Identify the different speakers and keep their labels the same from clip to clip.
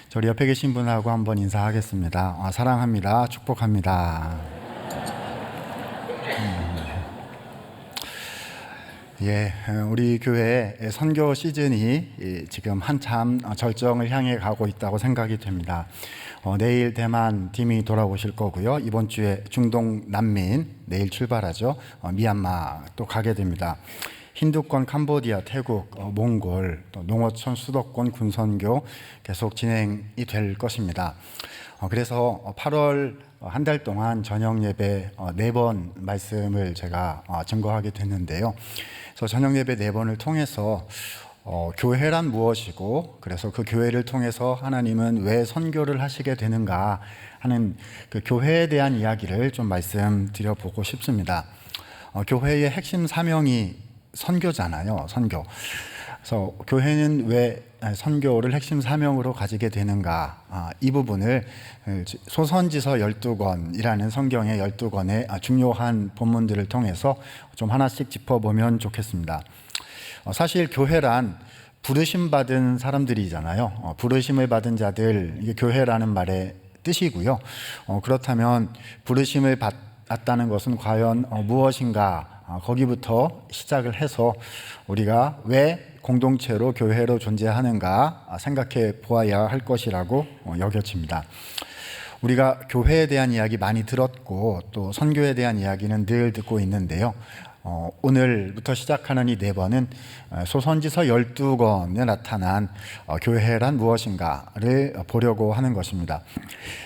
Speaker 1: 저리 옆에 계신 분하고 한번 인사하겠습니다. 사랑합니다. 축복합니다. 우리 교회 선교 시즌이 지금 한참 절정을 향해 가고 있다고 생각이 됩니다. 내일 대만 팀이 돌아오실 거고요. 이번 주에 중동 난민 내일 출발하죠. 미얀마 또 가게 됩니다. 힌두권, 캄보디아, 태국, 몽골, 또 농어촌, 수도권 군선교 계속 진행이 될 것입니다. 그래서 8월 한 달 동안 저녁 예배 4번 말씀을 제가 증거하게 됐는데요. 그래서 저녁 예배 4번을 통해서 교회란 무엇이고, 그래서 그 교회를 통해서 하나님은 왜 선교를 하시게 되는가 하는 그 교회에 대한 이야기를 좀 말씀드려 보고 싶습니다. 교회의 핵심 사명이 선교잖아요. 선교. 그래서 교회는 왜 선교를 핵심 사명으로 가지게 되는가, 이 부분을 소선지서 12권이라는 성경의 12권의 중요한 본문들을 통해서 좀 하나씩 짚어보면 좋겠습니다. 사실 교회란 부르심 받은 사람들이잖아요. 부르심을 받은 자들, 이게 교회라는 말의 뜻이고요. 그렇다면 부르심을 받았다는 것은 과연 무엇인가, 거기부터 시작을 해서 우리가 왜 공동체로 교회로 존재하는가 생각해 보아야 할 것이라고 여겨집니다. 우리가 교회에 대한 이야기 많이 들었고 또 선교에 대한 이야기는 늘 듣고 있는데요. 오늘부터 시작하는 이 4번은 소선지서 12권에 나타난 교회란 무엇인가를 보려고 하는 것입니다.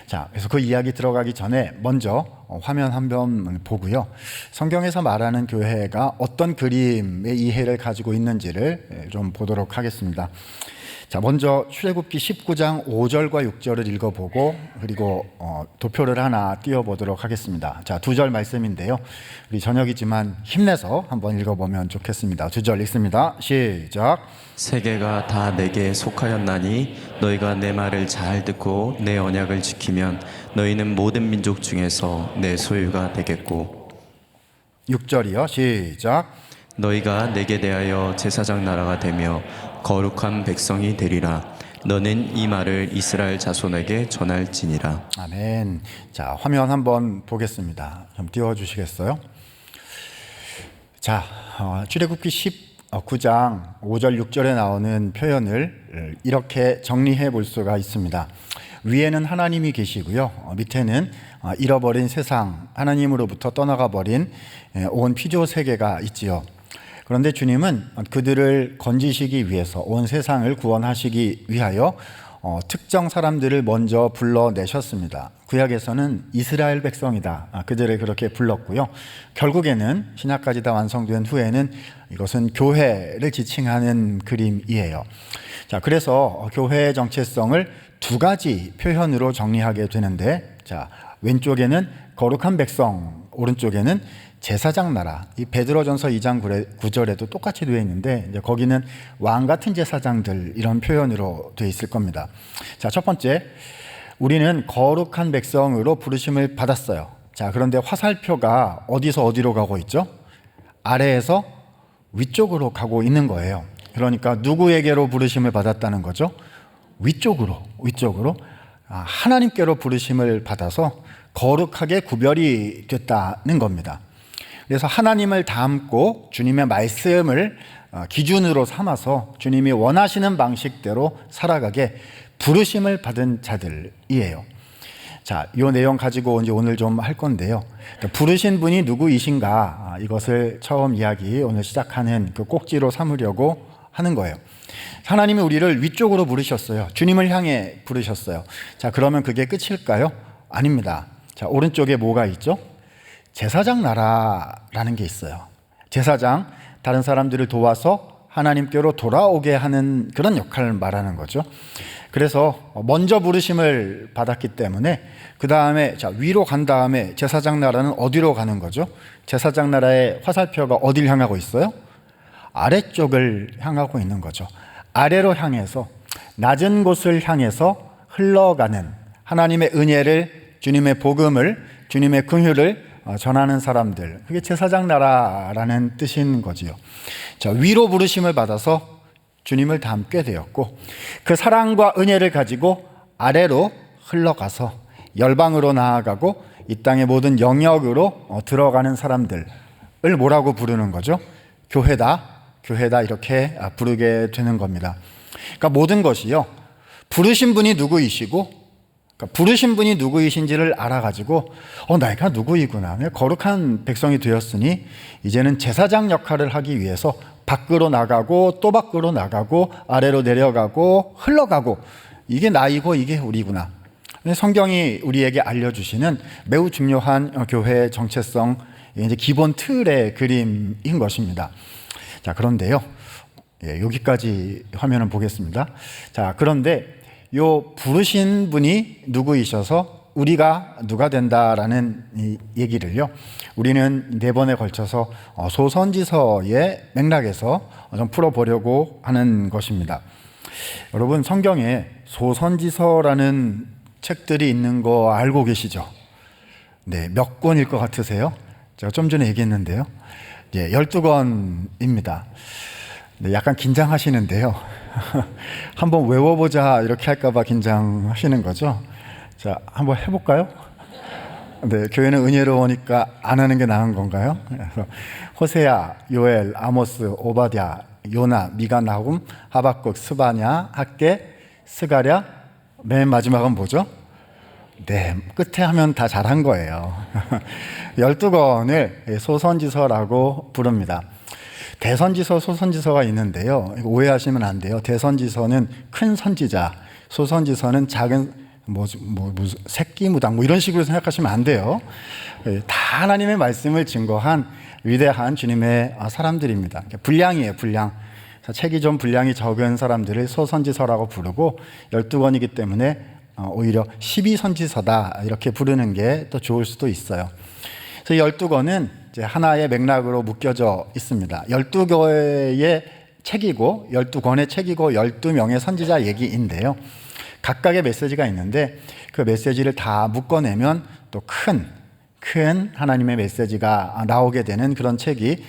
Speaker 1: 자, 그래서 그 이야기 들어가기 전에 먼저 화면 한번 보고요. 성경에서 말하는 교회가 어떤 그림의 이해를 가지고 있는지를 좀 보도록 하겠습니다. 자, 먼저 출애굽기 19장 5절과 6절을 읽어보고 그리고 도표를 하나 띄워보도록 하겠습니다. 자, 2절 말씀인데요. 우리 저녁이지만 힘내서 한번 읽어보면 좋겠습니다. 2절 읽습니다. 시작.
Speaker 2: 세계가 다 내게 속하였나니 너희가 내 말을 잘 듣고 내 언약을 지키면 너희는 모든 민족 중에서 내 소유가 되겠고.
Speaker 1: 6절이요. 시작.
Speaker 2: 너희가 내게 대하여 제사장 나라가 되며 거룩한 백성이 되리라. 너는 이 말을 이스라엘 자손에게 전할지니라.
Speaker 1: 아멘. 자, 화면 한번 보겠습니다. 좀 띄워주시겠어요? 자, 출애굽기 19장 5절 6절에 나오는 표현을 이렇게 정리해 볼 수가 있습니다. 위에는 하나님이 계시고요. 밑에는 잃어버린 세상, 하나님으로부터 떠나가 버린 온 피조 세계가 있지요. 그런데 주님은 그들을 건지시기 위해서, 온 세상을 구원하시기 위하여 특정 사람들을 먼저 불러내셨습니다. 구약에서는 이스라엘 백성이다, 그들을 그렇게 불렀고요. 결국에는 신약까지 다 완성된 후에는 이것은 교회를 지칭하는 그림이에요. 자, 그래서 교회의 정체성을 2가지 표현으로 정리하게 되는데, 자, 왼쪽에는 거룩한 백성, 오른쪽에는 제사장 나라. 이 베드로전서 2장 9절에도 똑같이 되어 있는데, 이제 거기는 왕 같은 제사장들, 이런 표현으로 되어 있을 겁니다. 자, 첫 번째, 우리는 거룩한 백성으로 부르심을 받았어요. 자, 그런데 화살표가 어디서 어디로 가고 있죠? 아래에서 위쪽으로 가고 있는 거예요. 그러니까 누구에게로 부르심을 받았다는 거죠? 위쪽으로. 하나님께로 부르심을 받아서 거룩하게 구별이 됐다는 겁니다. 그래서 하나님을 닮고 주님의 말씀을 기준으로 삼아서 주님이 원하시는 방식대로 살아가게 부르심을 받은 자들이에요. 자, 이 내용 가지고 이제 오늘 좀 할 건데요. 부르신 분이 누구이신가, 이것을 처음 이야기 오늘 시작하는 그 꼭지로 삼으려고 하는 거예요. 하나님이 우리를 위쪽으로 부르셨어요. 주님을 향해 부르셨어요. 자, 그러면 그게 끝일까요? 아닙니다. 자, 오른쪽에 뭐가 있죠? 제사장 나라라는 게 있어요. 제사장, 다른 사람들을 도와서 하나님께로 돌아오게 하는 그런 역할을 말하는 거죠. 그래서 먼저 부르심을 받았기 때문에 그 다음에 위로 간 다음에 제사장 나라는 어디로 가는 거죠? 제사장 나라의 화살표가 어디를 향하고 있어요? 아래쪽을 향하고 있는 거죠. 아래로 향해서, 낮은 곳을 향해서 흘러가는 하나님의 은혜를, 주님의 복음을, 주님의 긍휼을 전하는 사람들, 그게 제사장 나라라는 뜻인 거지요. 자, 위로 부르심을 받아서 주님을 닮게 되었고, 그 사랑과 은혜를 가지고 아래로 흘러가서 열방으로 나아가고 이 땅의 모든 영역으로 들어가는 사람들을 뭐라고 부르는 거죠? 교회다, 교회다 이렇게 부르게 되는 겁니다. 그러니까 모든 것이요, 부르신 분이 누구이시고, 그러니까 부르신 분이 누구이신지를 알아가지고 내가 누구이구나, 내가 거룩한 백성이 되었으니 이제는 제사장 역할을 하기 위해서 밖으로 나가고 또 밖으로 나가고 아래로 내려가고 흘러가고, 이게 나이고 이게 우리구나. 성경이 우리에게 알려주시는 매우 중요한 교회의 정체성, 이제 기본 틀의 그림인 것입니다. 자, 그런데요, 여기까지 화면을 보겠습니다. 자, 그런데 요 부르신 분이 누구이셔서 우리가 누가 된다라는 이 얘기를요, 우리는 4번에 걸쳐서 소선지서의 맥락에서 좀 풀어보려고 하는 것입니다. 여러분, 성경에 소선지서라는 책들이 있는 거 알고 계시죠? 네, 몇 권일 것 같으세요? 제가 좀 전에 얘기했는데요. 12권입니다. 네, 약간 긴장하시는데요. 한번 외워보자 이렇게 할까봐 긴장하시는 거죠? 자, 한번 해볼까요? 네, 교회는 은혜로우니까 안 하는 게 나은 건가요? 그래서 호세아, 요엘, 아모스, 오바댜, 요나, 미가, 나훔, 하박국, 스바냐, 학개, 스가랴, 맨 마지막은 뭐죠? 네, 끝에 하면 다 잘한 거예요. 12권을 소선지서라고 부릅니다. 대선지서, 소선지서가 있는데요, 이거 오해하시면 안 돼요. 대선지서는 큰 선지자, 소선지서는 작은 무슨 새끼무당 이런 식으로 생각하시면 안 돼요. 다 하나님의 말씀을 증거한 위대한 주님의 사람들입니다. 분량이에요, 분량. 책이 좀 분량이 적은 사람들을 소선지서라고 부르고, 12권이기 때문에 오히려 12선지서다 이렇게 부르는 게 더 좋을 수도 있어요. 그래서 12권은 이제 하나의 맥락으로 묶여져 있습니다. 12개의 책이고 12권의 책이고 12명의 선지자 얘기인데요, 각각의 메시지가 있는데 그 메시지를 다 묶어내면 또 큰 하나님의 메시지가 나오게 되는 그런 책이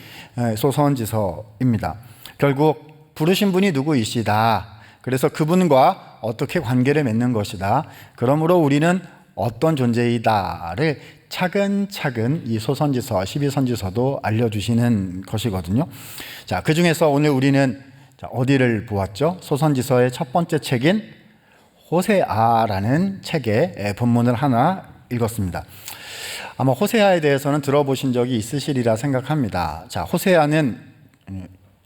Speaker 1: 소선지서입니다. 결국 부르신 분이 누구이시다, 그래서 그분과 어떻게 관계를 맺는 것이다, 그러므로 우리는 어떤 존재이다를 차근차근 이 소선지서, 12선지서도 알려주시는 것이거든요. 자, 그 중에서 오늘 우리는 어디를 보았죠? 소선지서의 첫 번째 책인 호세아라는 책의 본문을 하나 읽었습니다. 아마 호세아에 대해서는 들어보신 적이 있으시리라 생각합니다. 자, 호세아는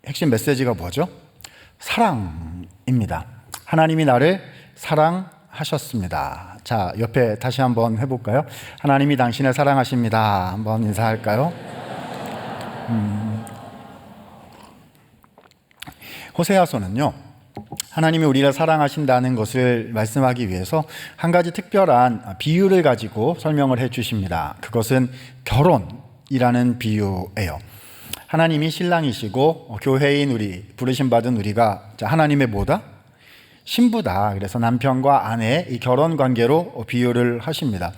Speaker 1: 핵심 메시지가 뭐죠? 사랑입니다. 하나님이 나를 사랑하셨습니다. 자, 옆에 다시 한번 해볼까요? 하나님이 당신을 사랑하십니다. 한번 인사할까요? 호세아서는요, 하나님이 우리를 사랑하신다는 것을 말씀하기 위해서 한 가지 특별한 비유를 가지고 설명을 해 주십니다. 그것은 결혼이라는 비유예요. 하나님이 신랑이시고 교회인 우리, 부르심 받은 우리가 하나님의 뭐다? 신부다. 그래서 남편과 아내의 이 결혼 관계로 비유를 하십니다.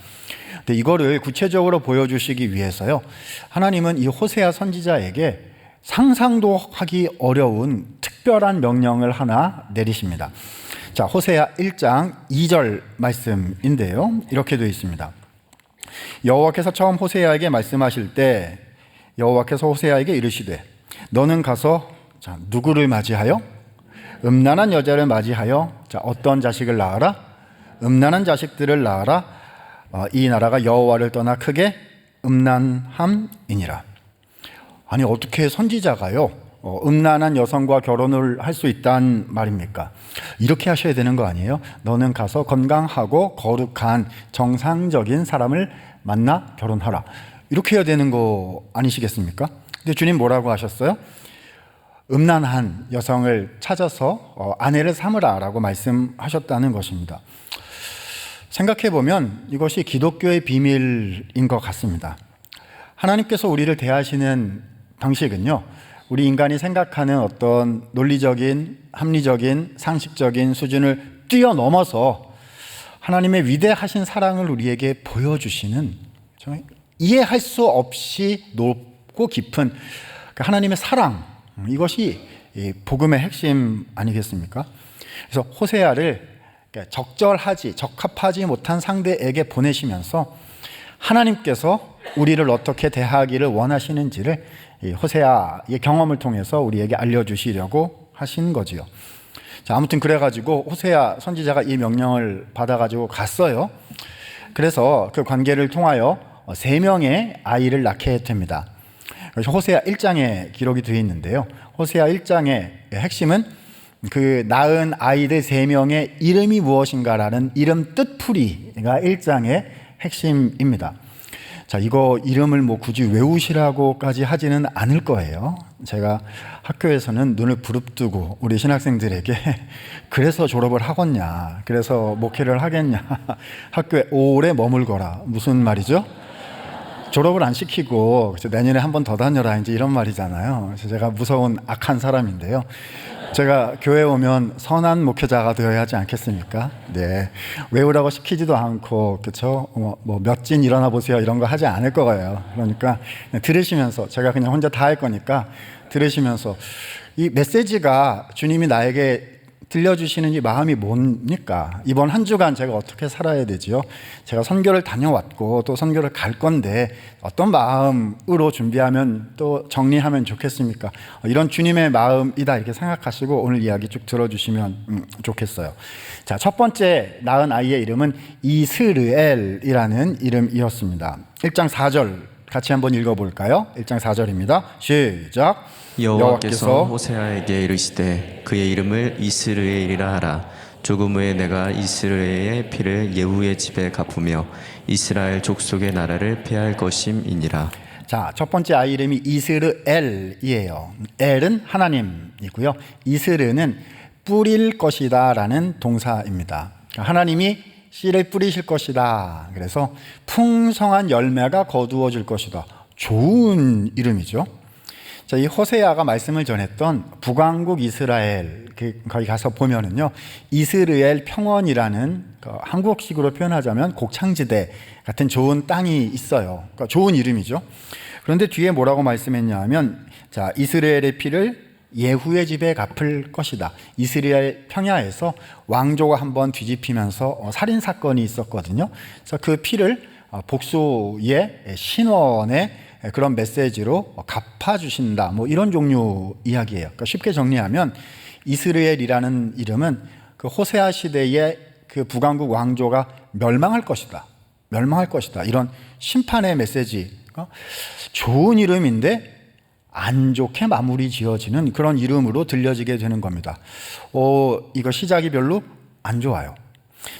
Speaker 1: 근데 이거를 구체적으로 보여주시기 위해서요, 하나님은 이 호세아 선지자에게 상상도 하기 어려운 특별한 명령을 하나 내리십니다. 자, 호세아 1장 2절 말씀인데요, 이렇게 되어 있습니다. 여호와께서 처음 호세아에게 말씀하실 때 여호와께서 호세아에게 이르시되 너는 가서 누구를 맞이하여? 음란한 여자를 맞이하여 어떤 자식을 낳아라? 음란한 자식들을 낳아라. 이 나라가 여호와를 떠나 크게 음란함이니라. 아니, 어떻게 선지자가요 음란한 여성과 결혼을 할 수 있단 말입니까? 이렇게 하셔야 되는 거 아니에요? 너는 가서 건강하고 거룩한 정상적인 사람을 만나 결혼하라, 이렇게 해야 되는 거 아니시겠습니까? 근데 주님 뭐라고 하셨어요? 음란한 여성을 찾아서 아내를 삼으라 라고 말씀하셨다는 것입니다. 생각해보면 이것이 기독교의 비밀인 것 같습니다. 하나님께서 우리를 대하시는 방식은요, 우리 인간이 생각하는 어떤 논리적인, 합리적인, 상식적인 수준을 뛰어넘어서 하나님의 위대하신 사랑을 우리에게 보여주시는, 이해할 수 없이 높고 깊은 하나님의 사랑, 이것이 복음의 핵심 아니겠습니까? 그래서 호세아를 그러니까 적합하지 못한 상대에게 보내시면서 하나님께서 우리를 어떻게 대하기를 원하시는지를 이 호세아의 경험을 통해서 우리에게 알려주시려고 하신 거지요. 자, 아무튼 그래가지고 호세아 선지자가 이 명령을 받아가지고 갔어요. 그래서 그 관계를 통하여 3명의 아이를 낳게 됩니다. 호세아 1장에 기록이 되어 있는데요. 호세아 1장의 핵심은 그 낳은 아이들 3명의 이름이 무엇인가라는 이름 뜻풀이가 1장의 핵심입니다. 자, 이거 이름을 뭐 굳이 외우시라고까지 하지는 않을 거예요. 제가 학교에서는 눈을 부릅뜨고 우리 신학생들에게 그래서 졸업을 하겠냐, 그래서 목회를 하겠냐, 학교에 오래 머물거라, 무슨 말이죠? 졸업을 안 시키고 내년에 한 번 더 다녀라, 이제 이런 말이잖아요. 그래서 제가 무서운 악한 사람인데요. 제가 교회 오면 선한 목회자가 되어야 하지 않겠습니까? 네, 외우라고 시키지도 않고, 그렇죠? 뭐 몇 진 일어나 보세요 이런 거 하지 않을 거예요. 그러니까 들으시면서, 제가 그냥 혼자 다 할 거니까 들으시면서 이 메시지가 주님이 나에게 들려주시는 이 마음이 뭡니까? 이번 한 주간 제가 어떻게 살아야 되지요? 제가 선교를 다녀왔고 또 선교를 갈 건데 어떤 마음으로 준비하면 또 정리하면 좋겠습니까? 이런 주님의 마음이다 이렇게 생각하시고 오늘 이야기 쭉 들어주시면 좋겠어요. 자, 첫 번째 낳은 아이의 이름은 이스르엘이라는 이름이었습니다. 1장 4절 같이 한번 읽어볼까요? 1장 4절입니다. 시작.
Speaker 2: 여호와께서 호세아에게 이르시되 그의 이름을 이스르엘이라 하라. 조금 후에 내가 이스라엘의 피를 예후의 집에 갚으며 이스라엘 족속의 나라를 폐할 것임이니라.
Speaker 1: 자, 첫 번째 아이 이름이 이스르엘이에요. 엘은 하나님이고요. 이스르는 뿌릴 것이다 라는 동사입니다. 하나님이 씨를 뿌리실 것이다. 그래서 풍성한 열매가 거두어질 것이다. 좋은 이름이죠. 자, 이 호세아가 말씀을 전했던 북왕국 이스라엘, 거기 가서 보면은요, 이스르엘 평원이라는 한국식으로 표현하자면 곡창지대 같은 좋은 땅이 있어요. 그러니까 좋은 이름이죠. 그런데 뒤에 뭐라고 말씀했냐 하면, 자, 이스라엘의 피를 예후의 집에 갚을 것이다. 이스라엘 평야에서 왕조가 한번 뒤집히면서 살인 사건이 있었거든요. 그래서 그 피를 복수의 신원의 그런 메시지로 갚아주신다. 뭐 이런 종류 이야기예요. 그러니까 쉽게 정리하면 이스라엘이라는 이름은 그 호세아 시대의 그 북왕국 왕조가 멸망할 것이다. 멸망할 것이다. 이런 심판의 메시지. 좋은 이름인데 안 좋게 마무리 지어지는 그런 이름으로 들려지게 되는 겁니다. 이거 시작이 별로 안 좋아요.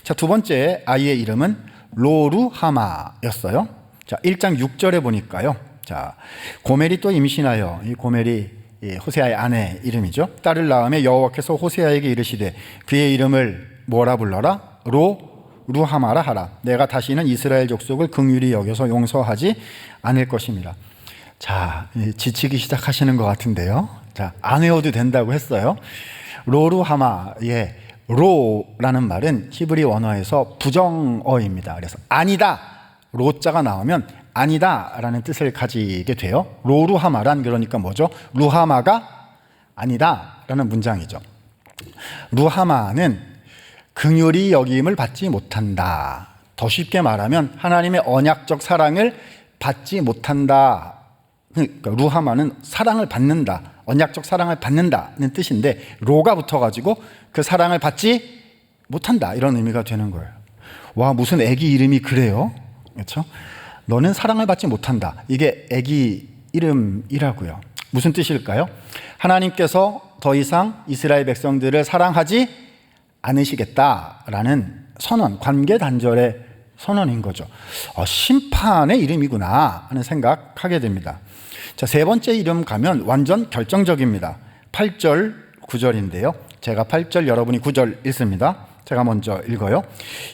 Speaker 1: 자, 두 번째 아이의 이름은 로루하마였어요. 자, 1장 6절에 보니까요. 자, 고멜이 또 임신하여, 이 고멜이 호세아의 아내 이름이죠. 딸을 낳음에 여호와께서 호세아에게 이르시되 그의 이름을 뭐라 불러라? 루하마라 하라. 내가 다시는 이스라엘 족속을 긍휼히 여겨서 용서하지 않을 것입니다. 자, 지치기 시작하시는 것 같은데요. 자, 안 외워도 된다고 했어요. 로루하마의 로라는 말은 히브리 원어에서 부정어입니다. 그래서 아니다, 로자가 나오면 아니다 라는 뜻을 가지게 돼요. 로루하마란 그러니까 뭐죠? 루하마가 아니다 라는 문장이죠. 루하마는 긍휼히 여김을 받지 못한다. 더 쉽게 말하면 하나님의 언약적 사랑을 받지 못한다. 그러니까 루하마는 사랑을 받는다, 언약적 사랑을 받는다는 뜻인데 로가 붙어가지고 그 사랑을 받지 못한다 이런 의미가 되는 거예요. 와, 무슨 애기 이름이 그래요? 그렇죠? 너는 사랑을 받지 못한다. 이게 애기 이름이라고요. 무슨 뜻일까요? 하나님께서 더 이상 이스라엘 백성들을 사랑하지 않으시겠다라는 선언, 관계 단절의 선언인 거죠. 심판의 이름이구나 하는 생각하게 됩니다. 자, 세 번째 이름 가면 완전 결정적입니다. 8절, 9절인데요. 제가 8절, 여러분이 9절 읽습니다. 제가 먼저 읽어요.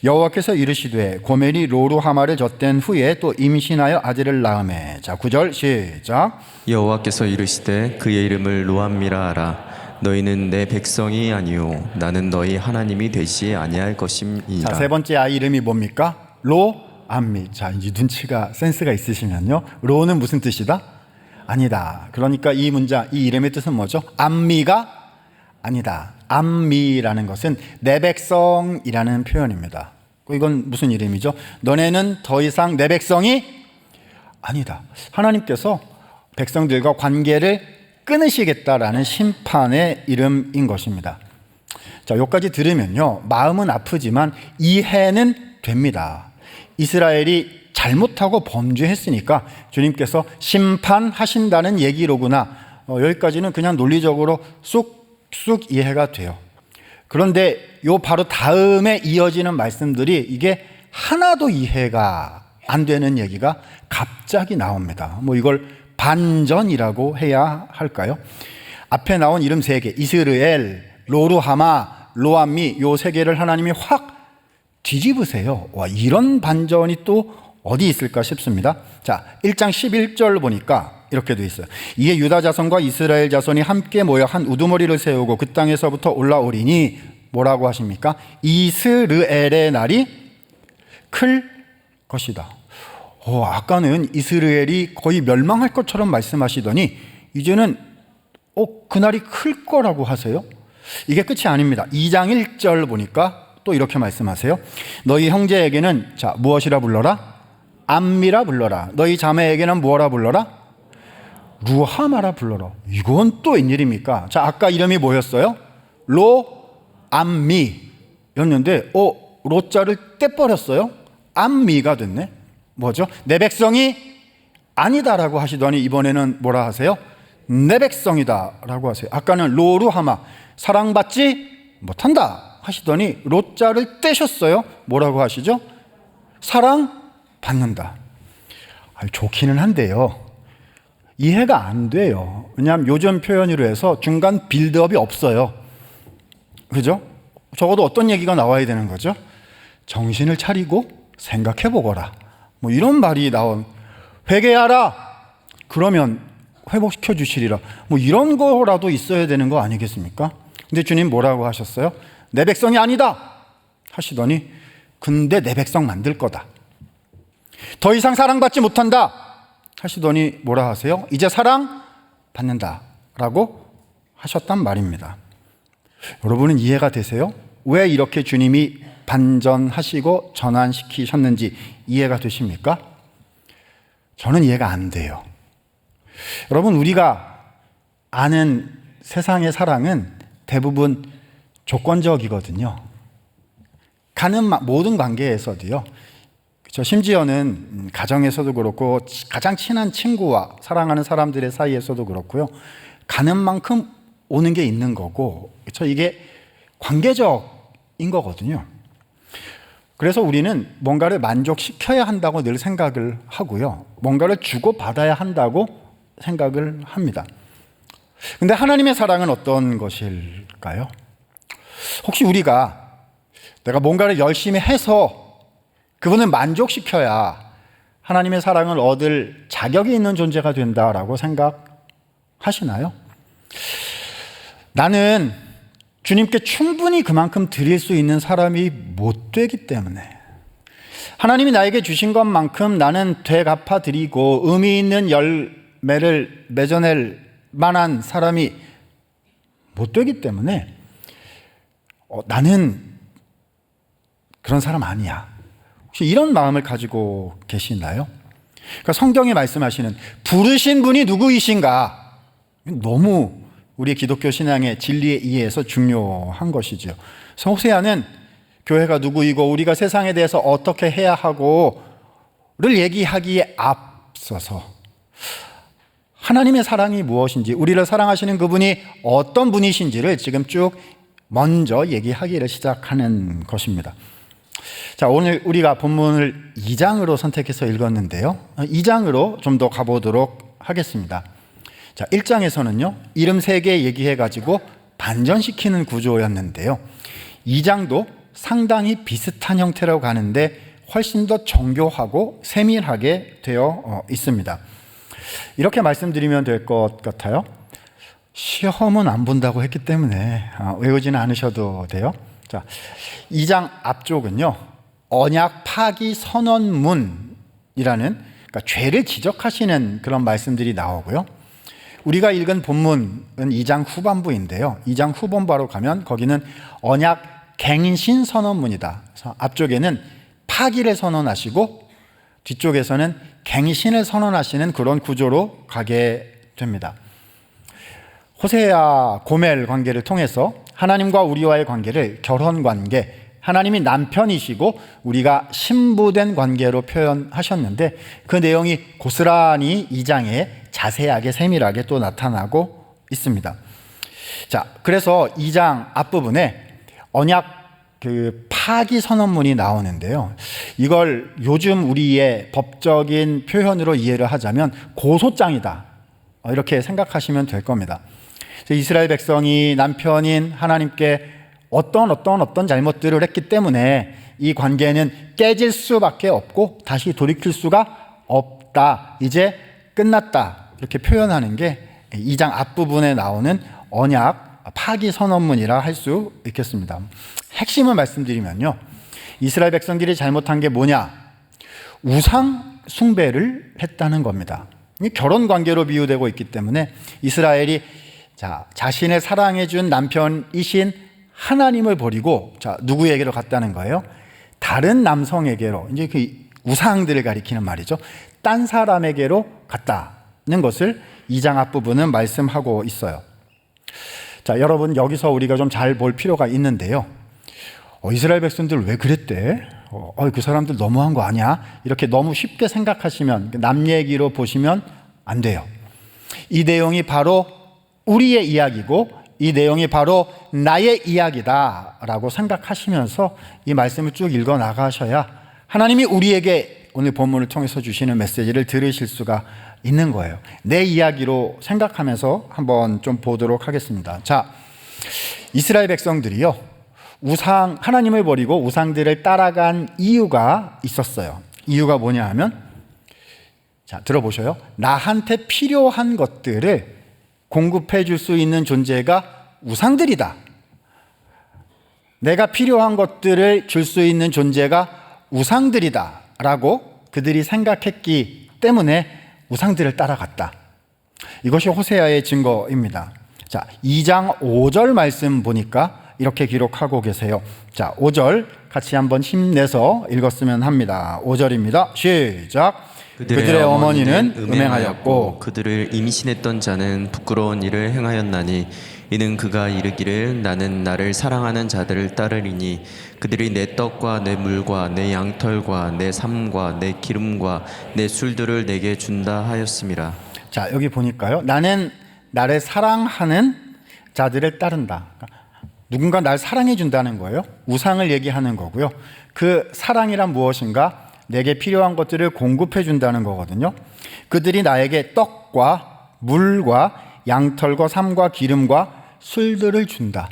Speaker 1: 여호와께서 이르시되 고멜이 로루하마를 젖댄 후에 또 임신하여 아들을 낳으매. 자, 9절 시작.
Speaker 2: 여호와께서 이르시되 그의 이름을 로암미라 하라. 너희는 내 백성이 아니요 나는 너희 하나님이 되지 아니할 것임이라.
Speaker 1: 자, 세 번째 아이 이름이 뭡니까? 로암미. 자, 이제 눈치가 센스가 있으시면요. 로는 무슨 뜻이다? 아니다. 그러니까 이 문장, 이 이름의 뜻은 뭐죠? 암미가 아니다. 암미라는 것은 내 백성이라는 표현입니다. 이건 무슨 이름이죠? 너네는 더 이상 내 백성이 아니다. 하나님께서 백성들과 관계를 끊으시겠다라는 심판의 이름인 것입니다. 자, 여기까지 들으면요, 마음은 아프지만 이해는 됩니다. 이스라엘이 잘못하고 범죄했으니까 주님께서 심판하신다는 얘기로구나. 여기까지는 그냥 논리적으로 쑥쑥 이해가 돼요. 그런데 요 바로 다음에 이어지는 말씀들이 이게 하나도 이해가 안 되는 얘기가 갑자기 나옵니다. 이걸 반전이라고 해야 할까요? 앞에 나온 이름 세 개, 이스르엘, 로루하마, 로암미, 요 세 개를 하나님이 확 뒤집으세요. 와, 이런 반전이 또 어디 있을까 싶습니다. 자, 1장 11절 보니까 이렇게 돼 있어요. 이에 유다 자손과 이스라엘 자손이 함께 모여 한 우두머리를 세우고 그 땅에서부터 올라오리니 뭐라고 하십니까? 이스르엘의 날이 클 것이다. 아까는 이스라엘이 거의 멸망할 것처럼 말씀하시더니 이제는 그날이 클 거라고 하세요. 이게 끝이 아닙니다. 2장 1절 보니까 또 이렇게 말씀하세요. 너희 형제에게는 자, 무엇이라 불러라? 암미라 불러라. 너희 자매에게는 뭐라 불러라? 루하마라 불러라. 이건 또 웬일입니까? 자, 아까 이름이 뭐였어요? 로암미였는데 로자를 떼버렸어요. 암미가 됐네. 뭐죠? 내 백성이 아니다라고 하시더니 이번에는 뭐라 하세요? 내 백성이다라고 하세요. 아까는 로루하마, 사랑받지 못한다 하시더니 로자를 떼셨어요. 뭐라고 하시죠? 사랑받는다. 좋기는 한데요, 이해가 안 돼요. 왜냐하면 요즘 표현으로 해서 중간 빌드업이 없어요. 그죠? 적어도 어떤 얘기가 나와야 되는 거죠? 정신을 차리고 생각해 보거라. 이런 말이 나온, 회개하라. 그러면 회복시켜 주시리라. 이런 거라도 있어야 되는 거 아니겠습니까? 근데 주님 뭐라고 하셨어요? 내 백성이 아니다 하시더니 근데 내 백성 만들 거다. 더 이상 사랑받지 못한다 하시더니 뭐라 하세요? 이제 사랑받는다 라고 하셨단 말입니다. 여러분은 이해가 되세요? 왜 이렇게 주님이 반전하시고 전환시키셨는지 이해가 되십니까? 저는 이해가 안 돼요. 여러분, 우리가 아는 세상의 사랑은 대부분 조건적이거든요. 가는 모든 관계에서도요. 심지어는 가정에서도 그렇고 가장 친한 친구와 사랑하는 사람들의 사이에서도 그렇고요. 가는 만큼 오는 게 있는 거고, 이게 관계적인 거거든요. 그래서 우리는 뭔가를 만족시켜야 한다고 늘 생각을 하고요. 뭔가를 주고받아야 한다고 생각을 합니다. 근데 하나님의 사랑은 어떤 것일까요? 혹시 우리가 내가 뭔가를 열심히 해서 그분을 만족시켜야 하나님의 사랑을 얻을 자격이 있는 존재가 된다라고 생각하시나요? 나는 주님께 충분히 그만큼 드릴 수 있는 사람이 못 되기 때문에, 하나님이 나에게 주신 것만큼 나는 되갚아 드리고 의미 있는 열매를 맺어낼 만한 사람이 못 되기 때문에 나는 그런 사람 아니야. 혹시 이런 마음을 가지고 계시나요? 그러니까 성경이 말씀하시는 부르신 분이 누구이신가? 너무 우리 기독교 신앙의 진리에 의해서 중요한 것이죠. 그래서 호세아는 교회가 누구이고 우리가 세상에 대해서 어떻게 해야 하고를 얘기하기에 앞서서 하나님의 사랑이 무엇인지, 우리를 사랑하시는 그분이 어떤 분이신지를 지금 쭉 먼저 얘기하기를 시작하는 것입니다. 자, 오늘 우리가 본문을 2장으로 선택해서 읽었는데요. 2장으로 좀 더 가보도록 하겠습니다. 자, 1장에서는요, 이름 3개 얘기해가지고 반전시키는 구조였는데요. 2장도 상당히 비슷한 형태로 가는데 훨씬 더 정교하고 세밀하게 되어 있습니다. 이렇게 말씀드리면 될 것 같아요. 시험은 안 본다고 했기 때문에 외우지는 않으셔도 돼요. 자, 2장 앞쪽은요, 언약 파기 선언문이라는, 그러니까 죄를 지적하시는 그런 말씀들이 나오고요. 우리가 읽은 본문은 2장 후반부인데요. 2장 후반부로 가면 거기는 언약 갱신 선언문이다. 그래서 앞쪽에는 파기를 선언하시고 뒤쪽에서는 갱신을 선언하시는 그런 구조로 가게 됩니다. 호세아 고멜 관계를 통해서 하나님과 우리와의 관계를 결혼 관계, 하나님이 남편이시고 우리가 신부된 관계로 표현하셨는데 그 내용이 고스란히 2장에 자세하게 세밀하게 또 나타나고 있습니다. 자, 그래서 2장 앞부분에 언약 파기 선언문이 나오는데요. 이걸 요즘 우리의 법적인 표현으로 이해를 하자면 고소장이다. 이렇게 생각하시면 될 겁니다. 이스라엘 백성이 남편인 하나님께 어떤 잘못들을 했기 때문에 이 관계는 깨질 수밖에 없고 다시 돌이킬 수가 없다. 이제 끝났다. 이렇게 표현하는 게 2장 앞부분에 나오는 언약 파기 선언문이라 할 수 있겠습니다. 핵심을 말씀드리면요. 이스라엘 백성들이 잘못한 게 뭐냐? 우상 숭배를 했다는 겁니다. 결혼 관계로 비유되고 있기 때문에 이스라엘이 자신의 사랑해준 남편이신 하나님을 버리고 누구에게로 갔다는 거예요? 다른 남성에게로, 이제 그 우상들을 가리키는 말이죠. 딴 사람에게로 갔다는 것을 2장 앞부분은 말씀하고 있어요. 자, 여러분 여기서 우리가 좀 잘 볼 필요가 있는데요. 이스라엘 백성들 왜 그랬대? 그 사람들 너무한 거 아니야? 이렇게 너무 쉽게 생각하시면, 남 얘기로 보시면 안 돼요. 이 내용이 바로 우리의 이야기고 이 내용이 바로 나의 이야기다라고 생각하시면서 이 말씀을 쭉 읽어 나가셔야 하나님이 우리에게 오늘 본문을 통해서 주시는 메시지를 들으실 수가 있는 거예요. 내 이야기로 생각하면서 한번 좀 보도록 하겠습니다. 자, 이스라엘 백성들이요, 하나님을 버리고 우상들을 따라간 이유가 있었어요. 이유가 뭐냐 하면, 자, 들어보셔요. 나한테 필요한 것들을 공급해 줄 수 있는 존재가 우상들이다. 내가 필요한 것들을 줄 수 있는 존재가 우상들이다 라고 그들이 생각했기 때문에 우상들을 따라갔다. 이것이 호세아의 증거입니다. 자, 2장 5절 말씀 보니까 이렇게 기록하고 계세요. 자, 5절 같이 한번 힘내서 읽었으면 합니다. 5절입니다. 시작. 그들의 어머니는 음행하였고
Speaker 2: 그들을 임신했던 자는 부끄러운 일을 행하였나니 이는 그가 이르기를 나는 나를 사랑하는 자들을 따르리니 그들이 내 떡과 내 물과 내 양털과 내 삶과 내 기름과 내 술들을 내게 준다 하였음이라.
Speaker 1: 자, 여기 보니까요, 나는 나를 사랑하는 자들을 따른다. 누군가 날 사랑해 준다는 거예요. 우상을 얘기하는 거고요. 그 사랑이란 무엇인가? 내게 필요한 것들을 공급해 준다는 거거든요. 그들이 나에게 떡과 물과 양털과 삶과 기름과 술들을 준다.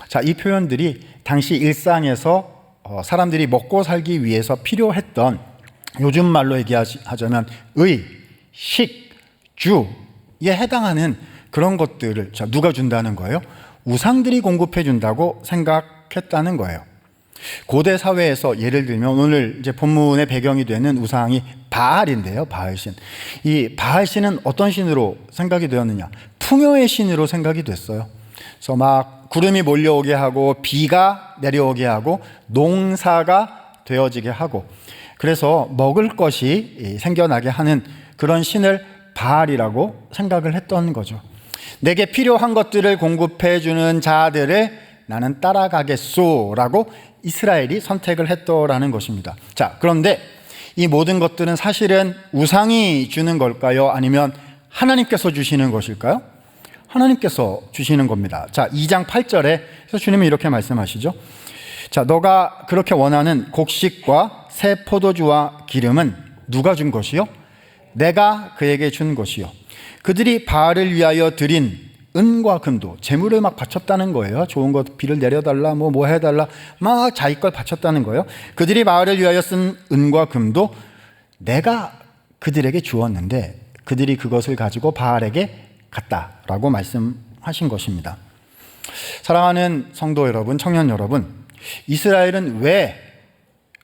Speaker 1: 자, 이 표현들이 당시 일상에서 사람들이 먹고 살기 위해서 필요했던, 요즘 말로 얘기하자면 의, 식, 주에 해당하는 그런 것들을 누가 준다는 거예요? 우상들이 공급해 준다고 생각했다는 거예요. 고대 사회에서 예를 들면 오늘 이제 본문의 배경이 되는 우상이 바알인데요. 바알신. 이 바알신은 어떤 신으로 생각이 되었느냐? 풍요의 신으로 생각이 됐어요. 그래서 막 구름이 몰려오게 하고 비가 내려오게 하고 농사가 되어지게 하고, 그래서 먹을 것이 생겨나게 하는 그런 신을 바알이라고 생각을 했던 거죠. 내게 필요한 것들을 공급해 주는 자들을 나는 따라가겠소라고 이스라엘이 선택을 했더라는 것입니다. 자, 그런데 이 모든 것들은 사실은 우상이 주는 걸까요? 아니면 하나님께서 주시는 것일까요? 하나님께서 주시는 겁니다. 자, 2장 8절에 주님이 이렇게 말씀하시죠. 자, 너가 그렇게 원하는 곡식과 새 포도주와 기름은 누가 준 것이요? 내가 그에게 준 것이요. 그들이 바알을 위하여 드린 은과 금도, 재물을 막 바쳤다는 거예요. 좋은 것, 비를 내려달라, 뭐 해달라, 막 자기 걸 바쳤다는 거예요. 그들이 바알을 위하여 쓴 은과 금도 내가 그들에게 주었는데 그들이 그것을 가지고 바알에게 갔다라고 말씀하신 것입니다. 사랑하는 성도 여러분, 청년 여러분, 이스라엘은 왜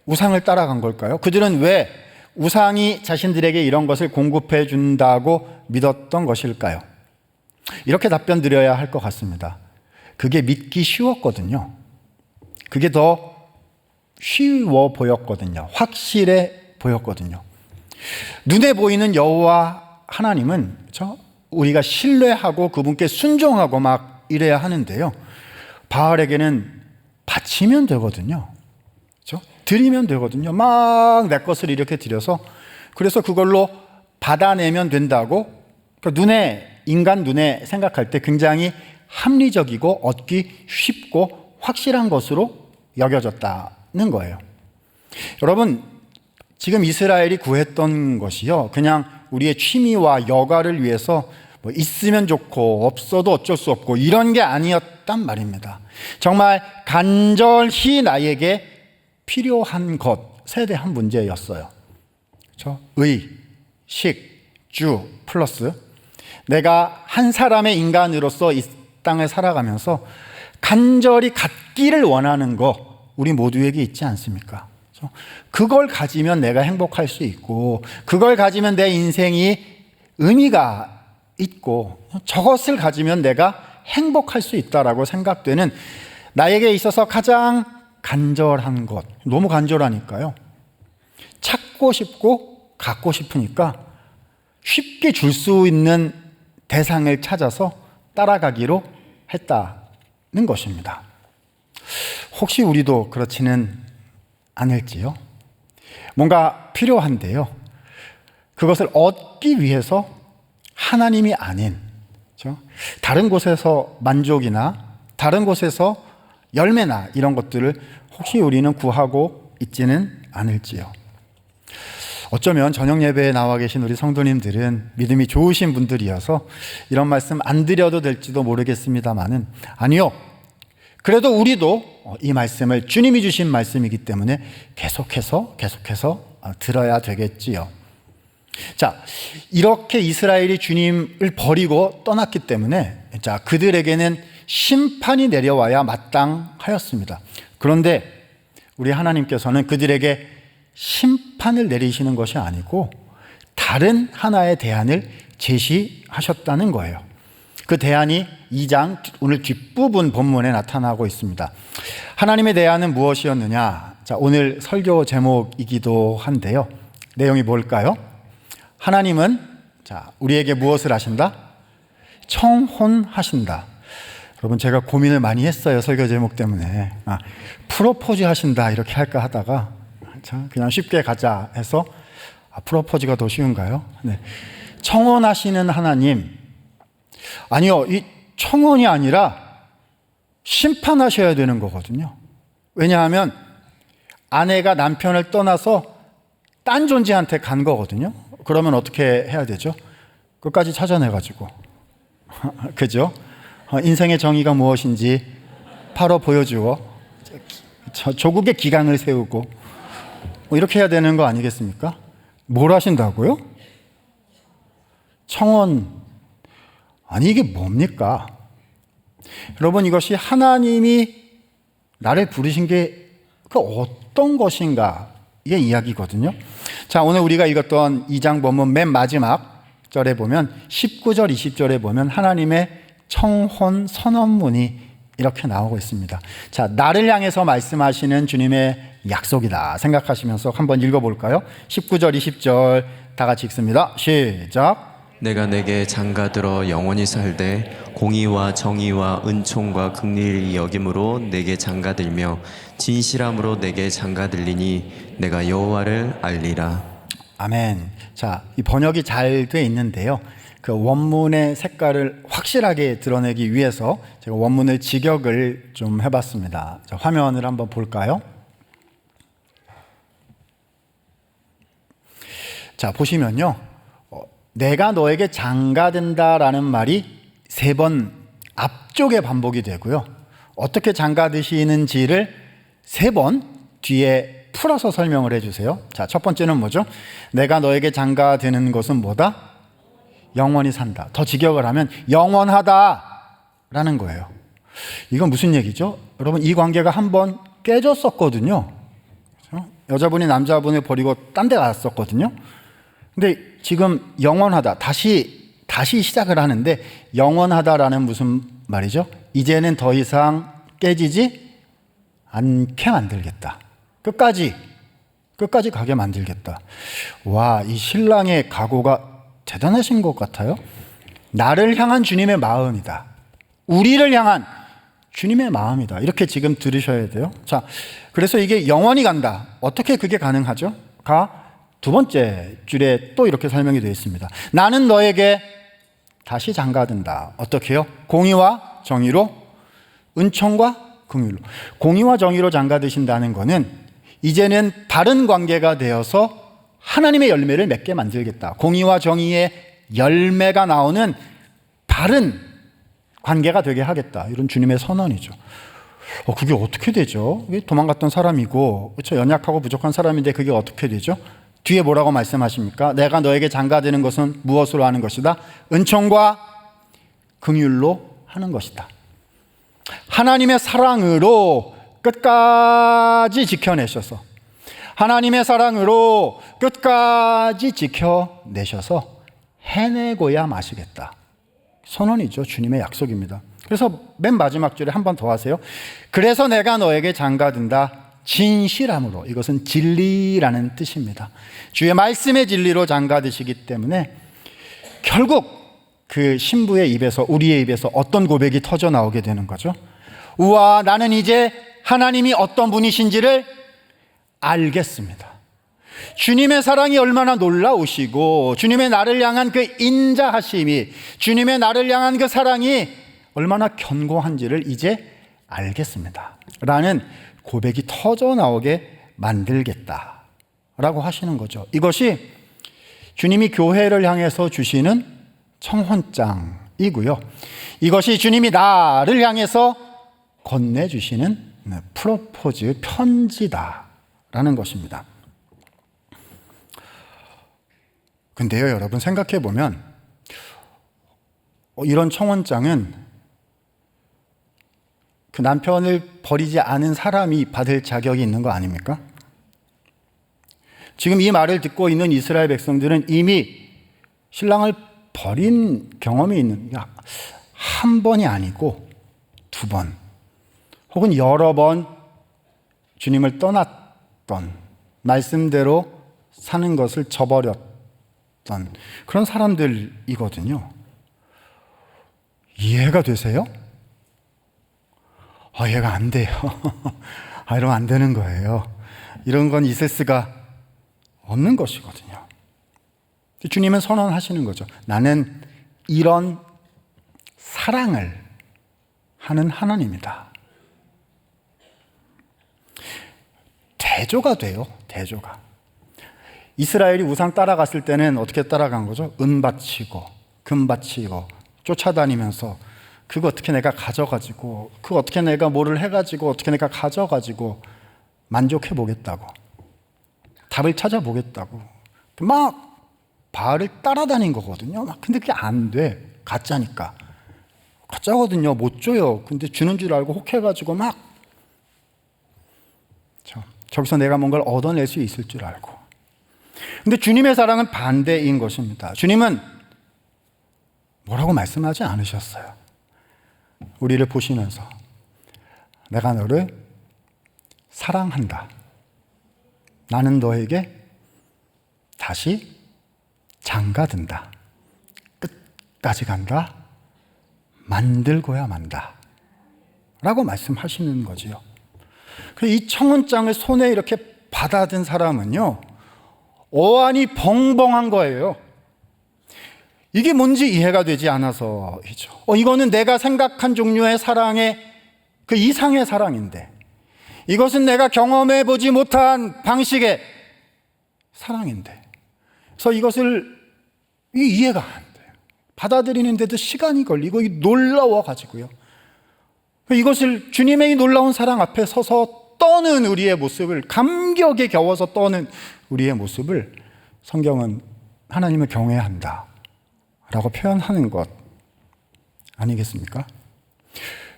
Speaker 1: 우상을 따라간 걸까요? 그들은 왜 우상이 자신들에게 이런 것을 공급해 준다고 믿었던 것일까요? 이렇게 답변 드려야 할 것 같습니다. 그게 믿기 쉬웠거든요. 그게 더 쉬워 보였거든요. 확실해 보였거든요. 눈에 보이는 여호와 하나님은 우리가 신뢰하고 그분께 순종하고 막 이래야 하는데요. 바알에게는 바치면 되거든요. 그렇죠? 드리면 되거든요. 막 내 것을 이렇게 드려서 그래서 그걸로 받아내면 된다고 인간 눈에 생각할 때 굉장히 합리적이고 얻기 쉽고 확실한 것으로 여겨졌다는 거예요. 여러분, 지금 이스라엘이 구했던 것이요, 그냥 우리의 취미와 여가를 위해서 뭐 있으면 좋고 없어도 어쩔 수 없고 이런 게 아니었단 말입니다. 정말 간절히 나에게 필요한 것에 대한 문제였어요. 그렇죠? 의, 식, 주 플러스 내가 한 사람의 인간으로서 이 땅을 살아가면서 간절히 갖기를 원하는 거 우리 모두에게 있지 않습니까? 그렇죠? 그걸 가지면 내가 행복할 수 있고 그걸 가지면 내 인생이 의미가 있고 저것을 가지면 내가 행복할 수 있다라고 생각되는 나에게 있어서 가장 간절한 것, 너무 간절하니까요. 찾고 싶고 갖고 싶으니까 쉽게 줄 수 있는 대상을 찾아서 따라가기로 했다는 것입니다. 혹시 우리도 그렇지는 않을지요? 뭔가 필요한데요. 그것을 얻기 위해서 하나님이 아닌, 그렇죠? 다른 곳에서 만족이나 다른 곳에서 열매나 이런 것들을 혹시 우리는 구하고 있지는 않을지요? 어쩌면 저녁 예배에 나와 계신 우리 성도님들은 믿음이 좋으신 분들이어서 이런 말씀 안 드려도 될지도 모르겠습니다만은 아니요. 그래도 우리도 이 말씀을 주님이 주신 말씀이기 때문에 계속해서 들어야 되겠지요. 자, 이렇게 이스라엘이 주님을 버리고 떠났기 때문에 그들에게는 심판이 내려와야 마땅하였습니다. 그런데 우리 하나님께서는 그들에게 심판을 내리시는 것이 아니고 다른 하나의 대안을 제시하셨다는 거예요. 그 대안이 2장 오늘 뒷부분 본문에 나타나고 있습니다. 하나님의 대안은 무엇이었느냐? 자, 오늘 설교 제목이기도 한데요. 내용이 뭘까요? 하나님은 우리에게 무엇을 하신다? 청혼하신다. 여러분, 제가 고민을 많이 했어요. 설교 제목 때문에. 프로포즈 하신다 이렇게 할까 하다가 그냥 쉽게 가자 해서 프로포즈가 더 쉬운가요? 네. 청혼하시는 하나님. 아니요, 이 청혼이 아니라 심판하셔야 되는 거거든요. 왜냐하면 아내가 남편을 떠나서 딴 존재한테 간 거거든요. 그러면 어떻게 해야 되죠? 끝까지 찾아내가지고 그죠? 인생의 정의가 무엇인지 바로 보여주고 조국의 기강을 세우고 이렇게 해야 되는 거 아니겠습니까? 뭘 하신다고요? 청혼. 아니, 이게 뭡니까? 여러분, 이것이 하나님이 나를 부르신 게 그 어떤 것인가 의 이야기거든요. 자, 오늘 우리가 읽었던 2장 본문 맨 마지막 절에 보면 19절 20절에 보면 하나님의 청혼 선언문이 이렇게 나오고 있습니다. 자, 나를 향해서 말씀하시는 주님의 약속이다 생각하시면서 한번 읽어볼까요? 19절 20절 다 같이 읽습니다. 시작.
Speaker 2: 내가 내게 장가들어 영원히 살되 공의와 정의와 은총과 긍휼이 여김으로 내게 장가들며 진실함으로 내게 장가들리니 내가 여호와를 알리라.
Speaker 1: 아멘. 자, 이 번역이 잘 돼 있는데요. 그 원문의 색깔을 확실하게 드러내기 위해서 제가 원문을 직역을 좀 해봤습니다. 자, 화면을 한번 볼까요? 자, 보시면요. 내가 너에게 장가든다라는 말이 3번 앞쪽에 반복이 되고요. 어떻게 장가드시는지를 3번 뒤에 풀어서 설명을 해주세요. 자, 첫 번째는 뭐죠? 내가 너에게 장가드는 것은 뭐다? 영원히 산다. 더 직역을 하면 영원하다라는 거예요. 이건 무슨 얘기죠? 여러분, 이 관계가 한번 깨졌었거든요. 그렇죠? 여자분이 남자분을 버리고 딴 데 갔었거든요. 근데 지금 영원하다, 다시 다시 시작을 하는데 영원하다라는 무슨 말이죠? 이제는 더 이상 깨지지 않게 만들겠다. 끝까지 가게 만들겠다. 와, 이 신랑의 각오가 대단하신 것 같아요. 나를 향한 주님의 마음이다. 우리를 향한 주님의 마음이다. 이렇게 지금 들으셔야 돼요. 자, 그래서 이게 영원히 간다. 어떻게 그게 가능하죠? 두 번째 줄에 또 이렇게 설명이 되어 있습니다. 나는 너에게 다시 장가든다. 어떻게요? 공의와 정의로, 은총과 긍휼로. 공의와 정의로 장가드신다는 것은 이제는 바른 관계가 되어서 하나님의 열매를 맺게 만들겠다. 공의와 정의의 열매가 나오는 바른 관계가 되게 하겠다. 이런 주님의 선언이죠. 그게 어떻게 되죠? 도망갔던 사람이고, 그렇죠? 연약하고 부족한 사람인데 그게 어떻게 되죠? 뒤에 뭐라고 말씀하십니까? 내가 너에게 장가드는 것은 무엇으로 하는 것이다? 은총과 긍휼로 하는 것이다. 하나님의 사랑으로 끝까지 지켜내셔서, 하나님의 사랑으로 끝까지 지켜내셔서 해내고야 마시겠다. 선언이죠. 주님의 약속입니다. 그래서 맨 마지막 줄에 한 번 더 하세요. 그래서 내가 너에게 장가든다. 진실함으로. 이것은 진리라는 뜻입니다. 주의 말씀의 진리로 장가드시기 때문에 결국 그 신부의 입에서, 우리의 입에서 어떤 고백이 터져 나오게 되는 거죠. 우와, 나는 이제 하나님이 어떤 분이신지를 알겠습니다. 주님의 사랑이 얼마나 놀라우시고, 주님의 나를 향한 그 인자하심이, 주님의 나를 향한 그 사랑이 얼마나 견고한지를 이제 알겠습니다. 라는 고백이 터져 나오게 만들겠다 라고 하시는 거죠. 이것이 주님이 교회를 향해서 주시는 청혼장이고요. 이것이 주님이 나를 향해서 건네주시는 프로포즈 편지다라는 것입니다. 근데요, 여러분 생각해 보면 이런 청혼장은 그 남편을 버리지 않은 사람이 받을 자격이 있는 거 아닙니까? 지금 이 말을 듣고 있는 이스라엘 백성들은 이미 신랑을 버린 경험이 있는, 한 번이 아니고 두 번, 혹은 여러 번 주님을 떠났던, 말씀대로 사는 것을 저버렸던 그런 사람들이거든요. 이해가 되세요? 얘가 안 돼요. 이러면 안 되는 거예요. 이런 건 있을 수가 없는 것이거든요. 주님은 선언하시는 거죠. 나는 이런 사랑을 하는 하나님이다. 대조가 돼요. 대조가. 이스라엘이 우상 따라갔을 때는 어떻게 따라간 거죠? 은 바치고 금 바치고 쫓아다니면서 그거 어떻게 내가 가져가지고, 그거 어떻게 내가 뭐를 해가지고, 어떻게 내가 가져가지고 만족해 보겠다고, 답을 찾아보겠다고 막 바알을 따라다닌 거거든요. 근데 그게 안 돼. 가짜니까. 가짜거든요. 못 줘요. 근데 주는 줄 알고 혹해가지고 막 저기서 내가 뭔가를 얻어낼 수 있을 줄 알고. 근데 주님의 사랑은 반대인 것입니다. 주님은 뭐라고 말씀하지 않으셨어요. 우리를 보시면서 내가 너를 사랑한다. 나는 너에게 다시 장가든다. 끝까지 간다. 만들고야 만다. 라고 말씀하시는 거지요. 이 청혼장을 손에 이렇게 받아든 사람은요, 어안이 벙벙한 거예요. 이게 뭔지 이해가 되지 않아서이죠. 이거는 내가 생각한 종류의 사랑의 그 이상의 사랑인데, 이것은 내가 경험해 보지 못한 방식의 사랑인데, 그래서 이것을 이해가 안 돼요. 받아들이는데도 시간이 걸리고 놀라워 가지고요. 이것을 주님의 이 놀라운 사랑 앞에 서서 떠는 우리의 모습을, 감격에 겨워서 떠는 우리의 모습을 성경은 하나님을 경외한다 라고 표현하는 것 아니겠습니까?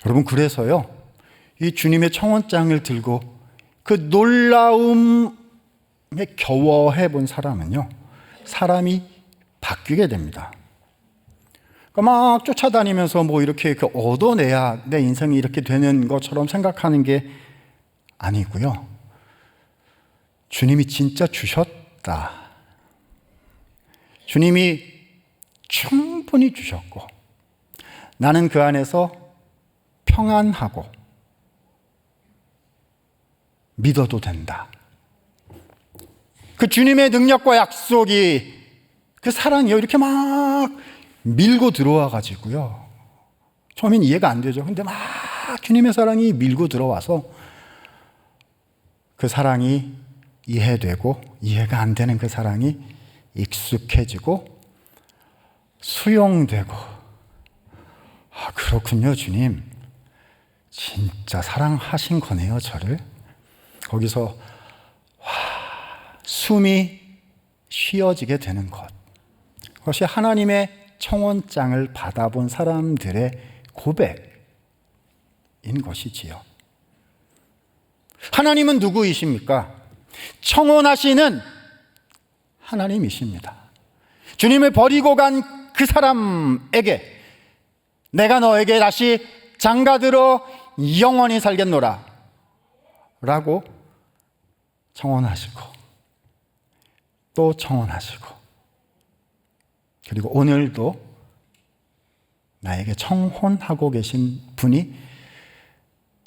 Speaker 1: 여러분, 그래서요, 이 주님의 청혼장을 들고 그 놀라움에 겨워해 본 사람은요, 사람이 바뀌게 됩니다. 막 쫓아다니면서 뭐 이렇게 얻어내야 내 인생이 이렇게 되는 것처럼 생각하는 게 아니고요. 주님이 진짜 주셨다. 주님이 충분히 주셨고 나는 그 안에서 평안하고 믿어도 된다. 그 주님의 능력과 약속이 그 사랑이요 이렇게 막 밀고 들어와 가지고요. 처음엔 이해가 안 되죠. 근데 막 주님의 사랑이 밀고 들어와서 그 사랑이 이해되고 이해가 안 되는 그 사랑이 익숙해지고 수용되고 그렇군요 주님 진짜 사랑하신 거네요 저를. 거기서 숨이 쉬어지게 되는 것. 그것이 하나님의 청혼장을 받아본 사람들의 고백인 것이지요. 하나님은 누구이십니까? 청혼하시는 하나님이십니다. 주님을 버리고 간 그 사람에게 내가 너에게 다시 장가들어 영원히 살겠노라 라고 청혼하시고 또 청혼하시고 그리고 오늘도 나에게 청혼하고 계신 분이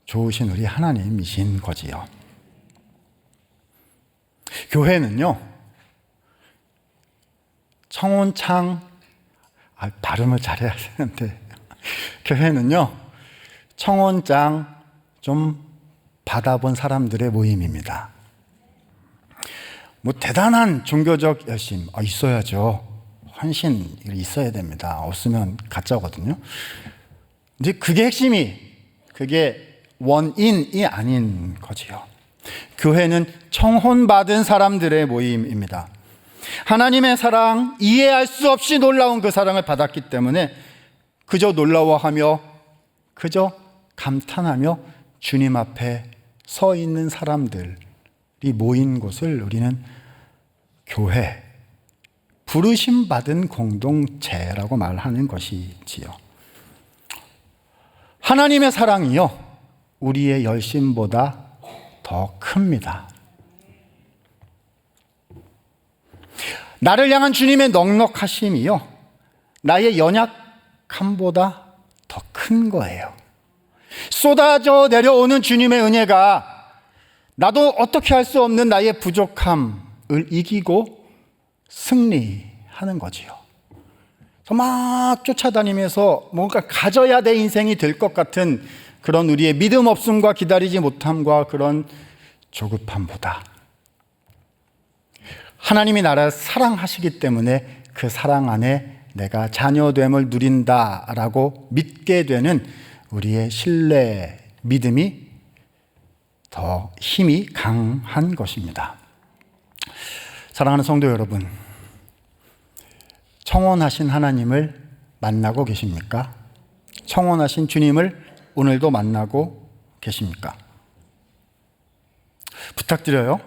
Speaker 1: 좋으신 우리 하나님이신 거지요. 교회는요 청혼창 발음을 잘해야 되는데 교회는요 청혼장 좀 받아본 사람들의 모임입니다. 뭐 대단한 종교적 열심 있어야죠. 헌신 있어야 됩니다. 없으면 가짜거든요. 근데 그게 핵심이 그게 원인이 아닌 거지요. 교회는 청혼받은 사람들의 모임입니다. 하나님의 사랑, 이해할 수 없이 놀라운 그 사랑을 받았기 때문에 그저 놀라워하며 그저 감탄하며 주님 앞에 서 있는 사람들이 모인 곳을 우리는 교회, 부르심 받은 공동체라고 말하는 것이지요. 하나님의 사랑이요, 우리의 열심보다 더 큽니다. 나를 향한 주님의 넉넉하심이요, 나의 연약함보다 더 큰 거예요. 쏟아져 내려오는 주님의 은혜가 나도 어떻게 할 수 없는 나의 부족함을 이기고 승리하는 거지요. 막 쫓아다니면서 뭔가 가져야 내 인생이 될 것 같은 그런 우리의 믿음 없음과 기다리지 못함과 그런 조급함보다 하나님이 나를 사랑하시기 때문에 그 사랑 안에 내가 자녀됨을 누린다라고 믿게 되는 우리의 신뢰, 믿음이 더 힘이 강한 것입니다. 사랑하는 성도 여러분, 청혼하신 하나님을 만나고 계십니까? 청혼하신 주님을 오늘도 만나고 계십니까? 부탁드려요.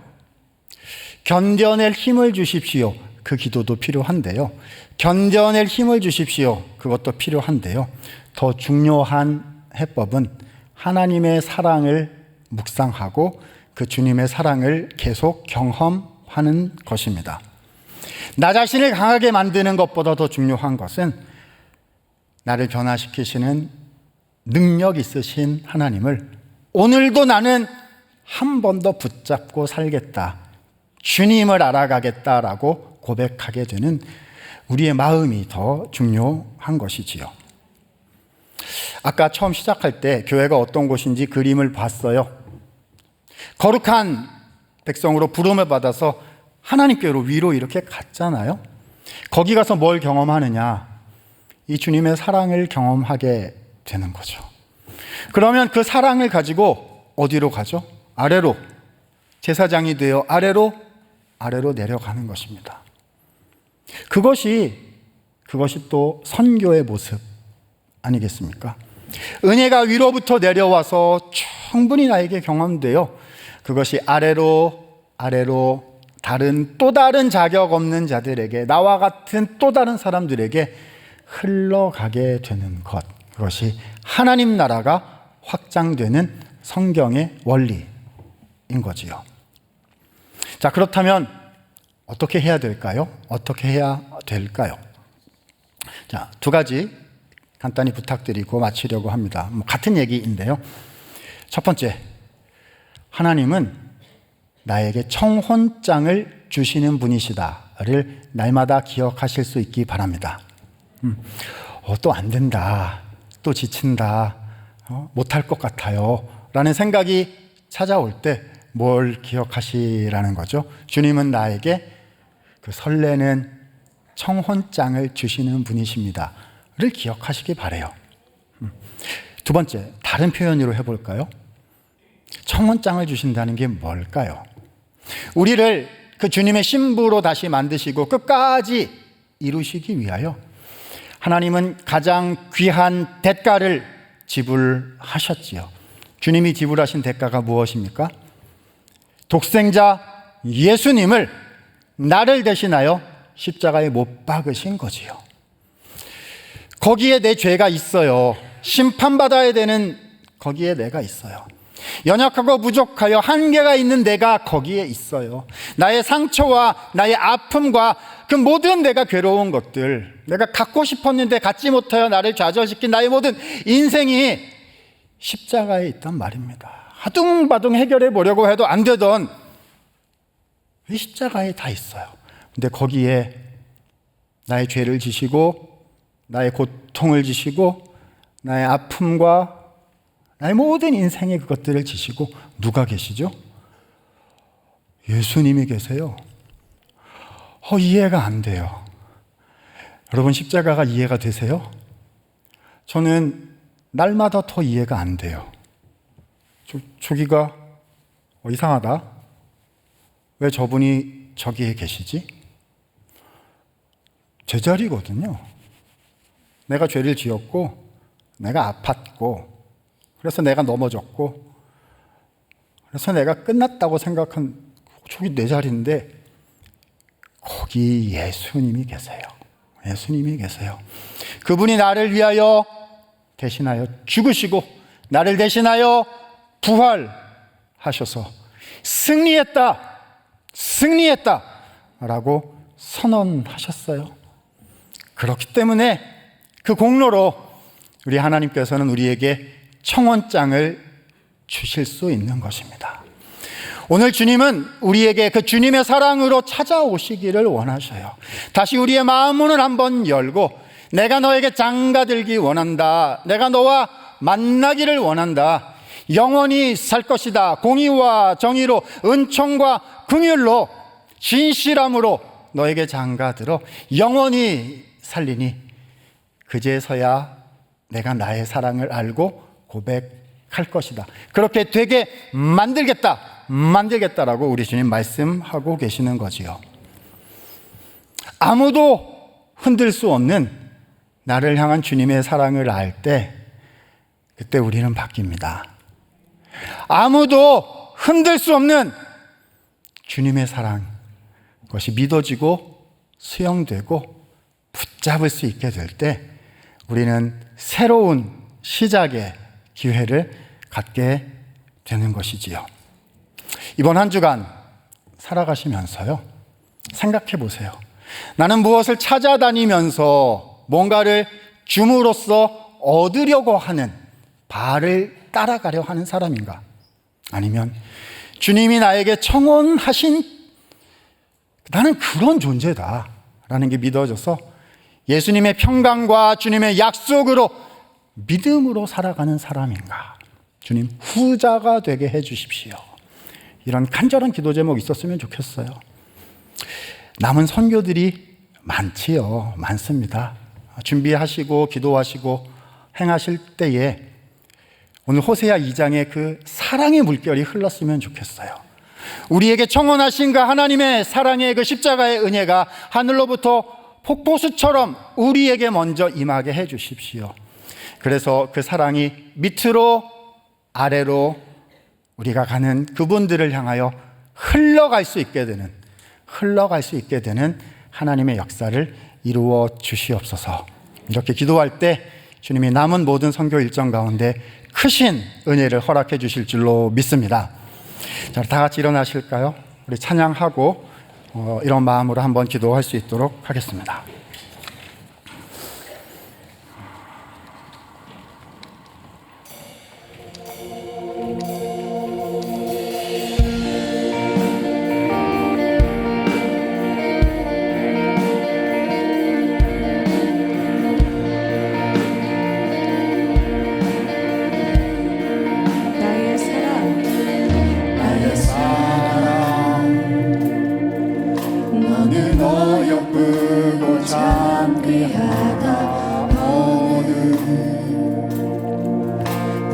Speaker 1: 견뎌낼 힘을 주십시오. 그 기도도 필요한데요. 견뎌낼 힘을 주십시오. 그것도 필요한데요. 더 중요한 해법은 하나님의 사랑을 묵상하고 그 주님의 사랑을 계속 경험하는 것입니다. 나 자신을 강하게 만드는 것보다 더 중요한 것은 나를 변화시키시는 능력 있으신 하나님을 오늘도 나는 한 번 더 붙잡고 살겠다. 주님을 알아가겠다라고 고백하게 되는 우리의 마음이 더 중요한 것이지요. 아까 처음 시작할 때 교회가 어떤 곳인지 그림을 봤어요. 거룩한 백성으로 부름을 받아서 하나님께로 위로 이렇게 갔잖아요. 거기 가서 뭘 경험하느냐? 이 주님의 사랑을 경험하게 되는 거죠. 그러면 그 사랑을 가지고 어디로 가죠? 아래로. 제사장이 되어 아래로 내려가는 것입니다. 그것이 또 선교의 모습 아니겠습니까? 은혜가 위로부터 내려와서 충분히 나에게 경험되어 그것이 아래로 또 다른 자격 없는 자들에게, 나와 같은 또 다른 사람들에게 흘러가게 되는 것, 그것이 하나님 나라가 확장되는 성경의 원리인 거지요. 자, 그렇다면 어떻게 해야 될까요? 어떻게 해야 될까요? 자, 두 가지 간단히 부탁드리고 마치려고 합니다. 같은 얘기인데요. 첫 번째, 하나님은 나에게 청혼장을 주시는 분이시다를 날마다 기억하실 수 있기 바랍니다. 또 안 된다, 또 지친다, 못할 것 같아요 라는 생각이 찾아올 때 뭘 기억하시라는 거죠? 주님은 나에게 그 설레는 청혼장을 주시는 분이십니다 를 기억하시기 바라요. 두 번째, 다른 표현으로 해볼까요? 청혼장을 주신다는 게 뭘까요? 우리를 그 주님의 신부로 다시 만드시고 끝까지 이루시기 위하여 하나님은 가장 귀한 대가를 지불하셨지요. 주님이 지불하신 대가가 무엇입니까? 독생자 예수님을 나를 대신하여 십자가에 못 박으신 거지요. 거기에 내 죄가 있어요. 심판받아야 되는 거기에 내가 있어요. 연약하고 부족하여 한계가 있는 내가 거기에 있어요. 나의 상처와 나의 아픔과 그 모든 내가 괴로운 것들, 내가 갖고 싶었는데 갖지 못하여 나를 좌절시킨 나의 모든 인생이 십자가에 있단 말입니다. 하둥바둥 해결해 보려고 해도 안 되던 이 십자가에 다 있어요. 근데 거기에 나의 죄를 지시고 나의 고통을 지시고 나의 아픔과 나의 모든 인생의 그것들을 지시고 누가 계시죠? 예수님이 계세요. 이해가 안 돼요. 여러분, 십자가가 이해가 되세요? 저는 날마다 더 이해가 안 돼요. 저기가 이상하다. 왜 저분이 저기에 계시지? 제 자리거든요. 내가 죄를 지었고 내가 아팠고 그래서 내가 넘어졌고 그래서 내가 끝났다고 생각한 저기 내 자리인데 거기 예수님이 계세요. 예수님이 계세요. 그분이 나를 위하여 대신하여 죽으시고 나를 대신하여 부활하셔서 승리했다 라고 선언하셨어요. 그렇기 때문에 그 공로로 우리 하나님께서는 우리에게 청혼장을 주실 수 있는 것입니다. 오늘 주님은 우리에게 그 주님의 사랑으로 찾아오시기를 원하셔요. 다시 우리의 마음문을 한번 열고 내가 너에게 장가들기 원한다. 내가 너와 만나기를 원한다. 영원히 살 것이다. 공의와 정의로 은총과 긍휼로 진실함으로 너에게 장가들어 영원히 살리니 그제서야 내가 나의 사랑을 알고 고백할 것이다. 그렇게 되게 만들겠다라고 우리 주님 말씀하고 계시는 거지요. 아무도 흔들 수 없는 나를 향한 주님의 사랑을 알 때 그때 우리는 바뀝니다. 아무도 흔들 수 없는 주님의 사랑, 그것이 믿어지고 수용되고 붙잡을 수 있게 될 때 우리는 새로운 시작의 기회를 갖게 되는 것이지요. 이번 한 주간 살아가시면서요, 생각해 보세요. 나는 무엇을 찾아다니면서 뭔가를 줌으로써 얻으려고 하는 바를 따라가려 하는 사람인가? 아니면 주님이 나에게 청혼하신 나는 그런 존재다 라는 게 믿어져서 예수님의 평강과 주님의 약속으로 믿음으로 살아가는 사람인가? 주님, 후자가 되게 해 주십시오. 이런 간절한 기도 제목 있었으면 좋겠어요. 남은 선교들이 많습니다. 준비하시고 기도하시고 행하실 때에 오늘 호세아 2장의 그 사랑의 물결이 흘렀으면 좋겠어요. 우리에게 청혼하신 그 하나님의 사랑의 그 십자가의 은혜가 하늘로부터 폭포수처럼 우리에게 먼저 임하게 해 주십시오. 그래서 그 사랑이 밑으로 아래로 우리가 가는 그분들을 향하여 흘러갈 수 있게 되는 하나님의 역사를 이루어 주시옵소서. 이렇게 기도할 때 주님이 남은 모든 선교 일정 가운데 크신 은혜를 허락해 주실 줄로 믿습니다. 자, 다 같이 일어나실까요? 우리 찬양하고 이런 마음으로 한번 기도할 수 있도록 하겠습니다.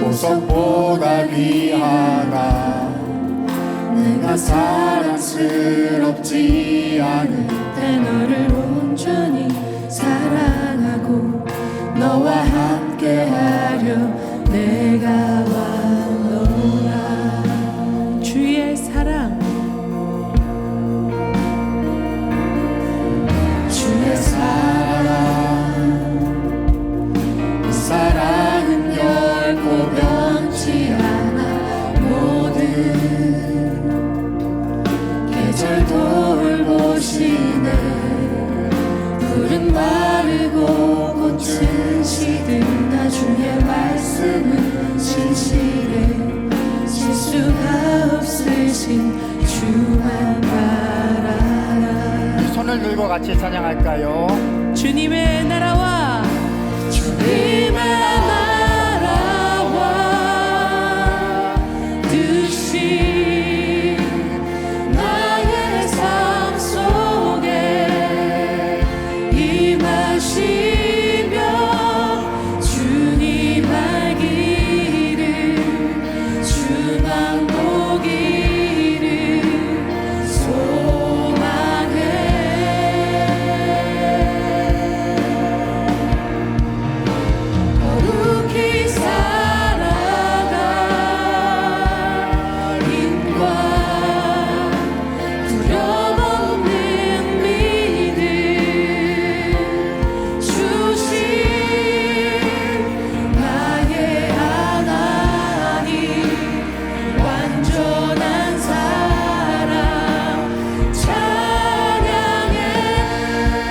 Speaker 3: 보석보다 귀하다. 내가 사랑스럽지 않을 때 너를 온전히 사랑하고 너와 함께하려 내가 왔노라. 주의 사랑, 주의 사랑, 이 사랑은 결코 변치 않아. 모든 계절 돌보시네. 푸른 마르고 꽃은 시든다. 주의 말씀은 진실해. 실수가 없으신 주만 바라라.
Speaker 1: 손을 들고 같이 찬양할까요?
Speaker 3: 주님의 나라와 주님의 나라와 뜻이 나의 삶 속에 임하시며 주님 알기를 주만 보기를 소망해. 거룩히 살아가 인과 두려움없는 믿음 주신 나의 하나님. 완전한 사랑 찬양해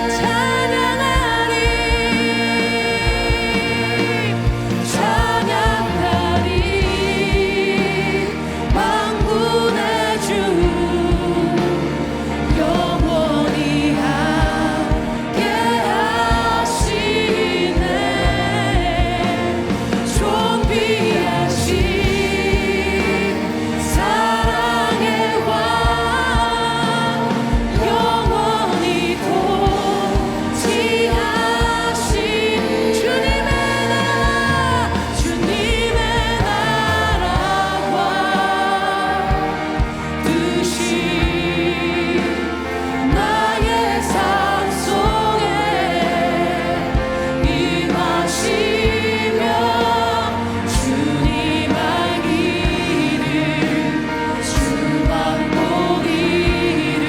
Speaker 3: 찬양하리 찬양하리. 만군의 주 영원히 함께 하시네. 존귀하신 사랑의 왕 영원히 통치하신 주님의 나라 주님의 나라와 뜻이 나의 삶 속에 임하시며 주님 알기를 주만 보기를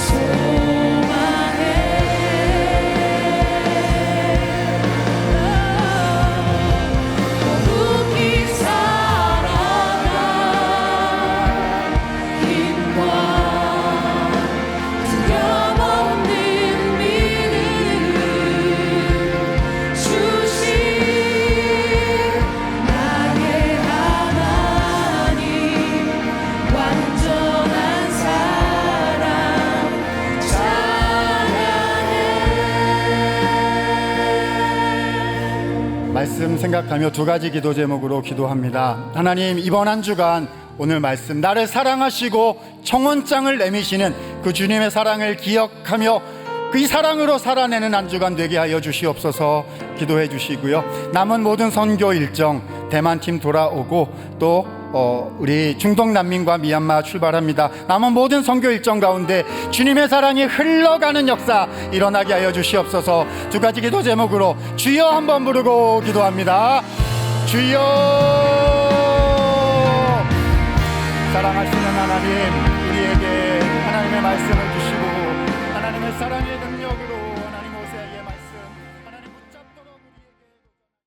Speaker 3: 소망해. 거룩히 살아가 힘과 두려움없는 믿음 주신 나의 하나님. 완전한 사랑 찬양해.
Speaker 1: 말씀 생각하며 두 가지 기도 제목으로 기도합니다. 하나님, 이번 한 주간 오늘 말씀 나를 사랑하시고 청혼장을 내미시는 그 주님의 사랑을 기억하며 그 이 사랑으로 살아내는 한 주간 되게 하여 주시옵소서. 기도해 주시고요. 남은 모든 선교 일정 대만팀 돌아오고 또 우리 중동 난민과 미얀마 출발합니다. 남은 모든 선교 일정 가운데 주님의 사랑이 흘러가는 역사 일어나게 하여 주시옵소서. 두 가지 기도 제목으로 주여 한번 부르고 기도합니다. 주여. 사랑하시는 하나님, 우리에게 하나님의 말씀을 주시고 하나님의 사랑의 능력으로